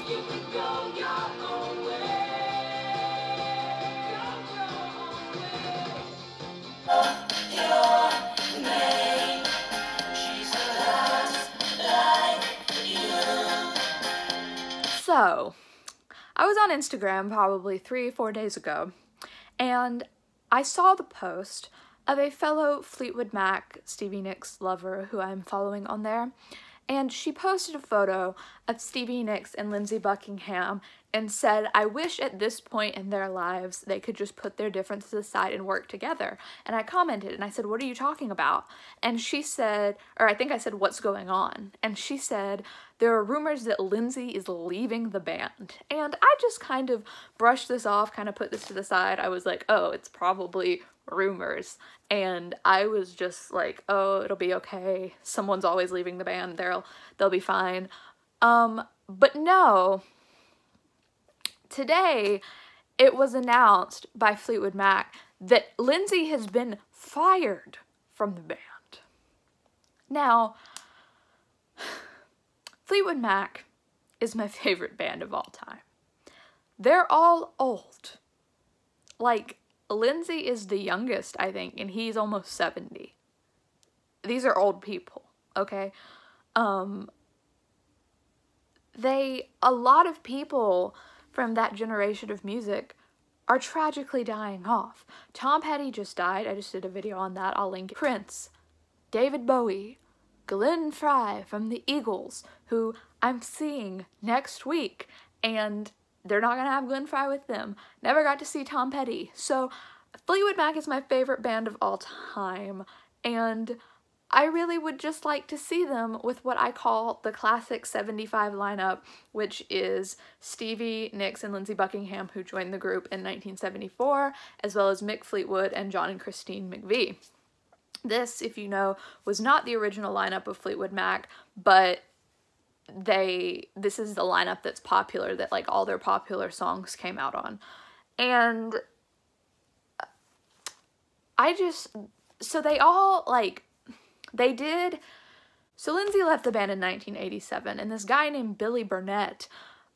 You can go your own way. Go your own way. Your name. She's a lost like you. So, I was on Instagram probably 3 or 4 days ago, and I saw the post of a fellow Fleetwood Mac Stevie Nicks lover who I'm following on there, and she posted a photo of Stevie Nicks and Lindsey Buckingham and said, I wish at this point in their lives they could just put their differences aside and work together. And I commented and I said, what are you talking about? And she said, or I think I said, what's going on? And she said, there are rumors that Lindsey is leaving the band. And I just kind of brushed this off, kind of put this to the side. I was like, oh, it's probably rumors. And I was just like, oh, it'll be okay. Someone's always leaving the band. They'll be fine. But no, today it was announced by Fleetwood Mac that Lindsey has been fired from the band. Now, Fleetwood Mac is my favorite band of all time. They're all old. Like, Lindsey is the youngest, I think, and he's almost 70. These are old people, okay? A lot of people from that generation of music are tragically dying off. Tom Petty just died. I just did a video on that. I'll link it. Prince, David Bowie, Glenn Frey from the Eagles, who I'm seeing next week, and they're not gonna have Glenn Frey with them. Never got to see Tom Petty. So Fleetwood Mac is my favorite band of all time, and I really would just like to see them with what I call the classic 75 lineup, which is Stevie Nicks and Lindsey Buckingham, who joined the group in 1974, as well as Mick Fleetwood and John and Christine McVie. This, if you know, was not the original lineup of Fleetwood Mac, but this is the lineup that's popular, that like all their popular songs came out on. And so they all so Lindsey left the band in 1987, and this guy named Billy Burnett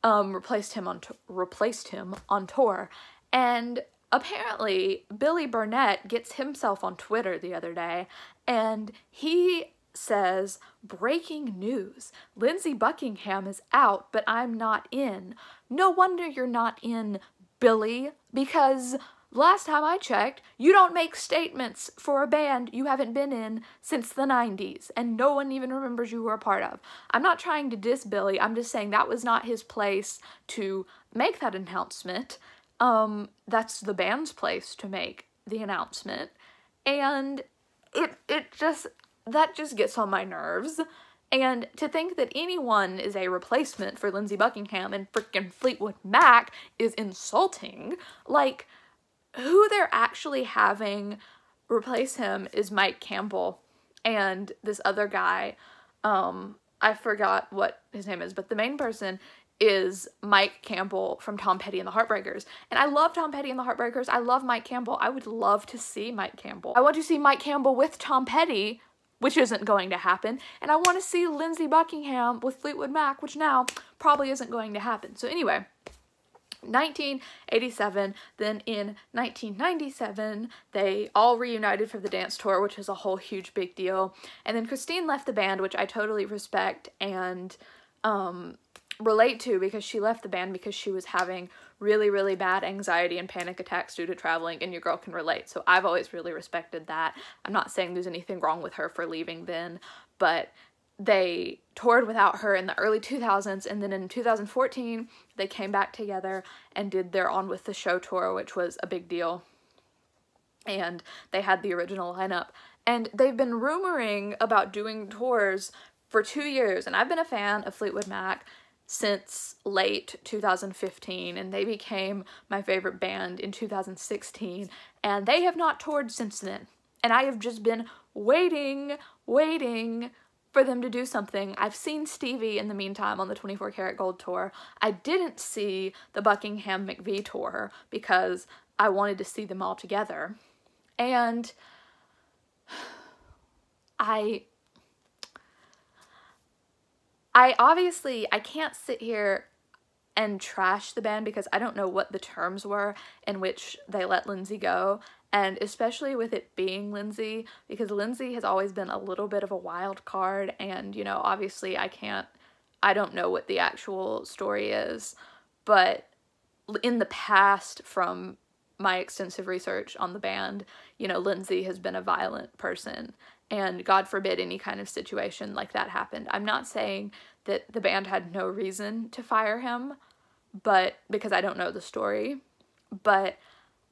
replaced him on tour. And apparently Billy Burnett gets himself on Twitter the other day, and he says, breaking news, Lindsey Buckingham is out, but I'm not in. No wonder you're not in, Billy, because last time I checked, you don't make statements for a band you haven't been in since the 90s, and no one even remembers you were a part of. I'm not trying to diss Billy, I'm just saying that was not his place to make that announcement. That's the band's place to make the announcement, and that just gets on my nerves. And to think that anyone is a replacement for Lindsey Buckingham and freaking Fleetwood Mac is insulting. Like, who they're actually having replace him is Mike Campbell and this other guy, I forgot what his name is, but the main person is Mike Campbell from Tom Petty and the Heartbreakers. And I love Tom Petty and the Heartbreakers. I love Mike Campbell. I would love to see Mike Campbell. I want to see Mike Campbell with Tom Petty, which isn't going to happen. And I want to see Lindsey Buckingham with Fleetwood Mac, which now probably isn't going to happen. So anyway, 1987, then in 1997, they all reunited for the dance tour, which is a whole huge big deal. And then Christine left the band, which I totally respect and relate to, because she left the band because she was having really, really bad anxiety and panic attacks due to traveling, and your girl can relate. So I've always really respected that. I'm not saying there's anything wrong with her for leaving then, but they toured without her in the early 2000s, and then in 2014, they came back together and did their On With The Show tour, which was a big deal. And they had the original lineup. And they've been rumoring about doing tours for 2 years, and I've been a fan of Fleetwood Mac since late 2015, and they became my favorite band in 2016, and they have not toured since then. And I have just been waiting for them to do something. I've seen Stevie in the meantime on the 24 Karat Gold tour. I didn't see the Buckingham McVie tour because I wanted to see them all together. And I obviously, I can't sit here, and trash the band because I don't know what the terms were in which they let Lindsey go. And especially with it being Lindsey, because Lindsey has always been a little bit of a wild card, and, you know, obviously I don't know what the actual story is, but in the past, from my extensive research on the band, you know, Lindsey has been a violent person, and God forbid any kind of situation like that happened. I'm not saying that the band had no reason to fire him, but because I don't know the story, but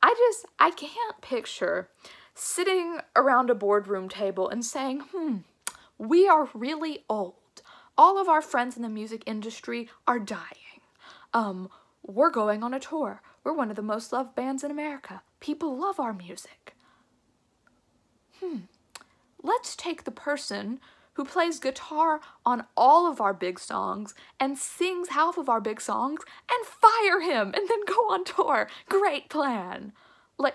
I can't picture sitting around a boardroom table and saying, we are really old. All of our friends in the music industry are dying. We're going on a tour. We're one of the most loved bands in America. People love our music. Let's take the person who plays guitar on all of our big songs and sings half of our big songs and fire him and then go on tour. Great plan. Like,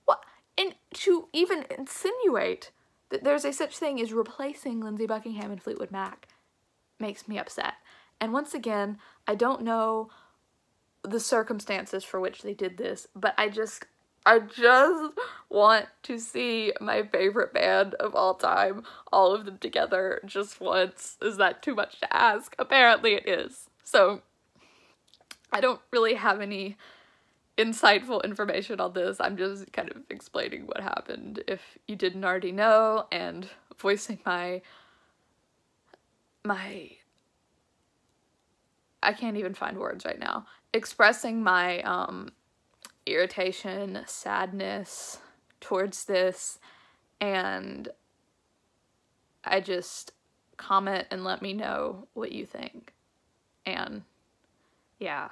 what? And to even insinuate that there's a such thing as replacing Lindsey Buckingham and Fleetwood Mac makes me upset. And once again, I don't know the circumstances for which they did this, but I just want to see my favorite band of all time, all of them together, just once. Is that too much to ask? Apparently it is. So, I don't really have any insightful information on this. I'm just kind of explaining what happened if you didn't already know, and voicing my I can't even find words right now. Expressing my irritation, sadness towards this, and I just comment and let me know what you think. And yeah,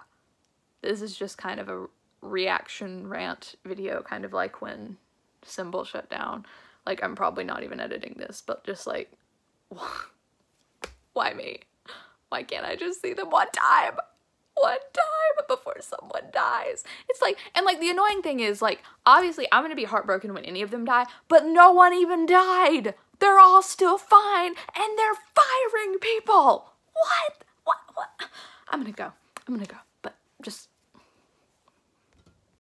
this is just kind of a reaction rant video, kind of like when Symbol shut down. Like, I'm probably not even editing this, but just like, why me? Why can't I just see them one time? One time before someone dies. It's like, and like the annoying thing is, like, obviously I'm gonna be heartbroken when any of them die, but no one even died. They're all still fine, and they're firing people. What? I'm gonna go. But just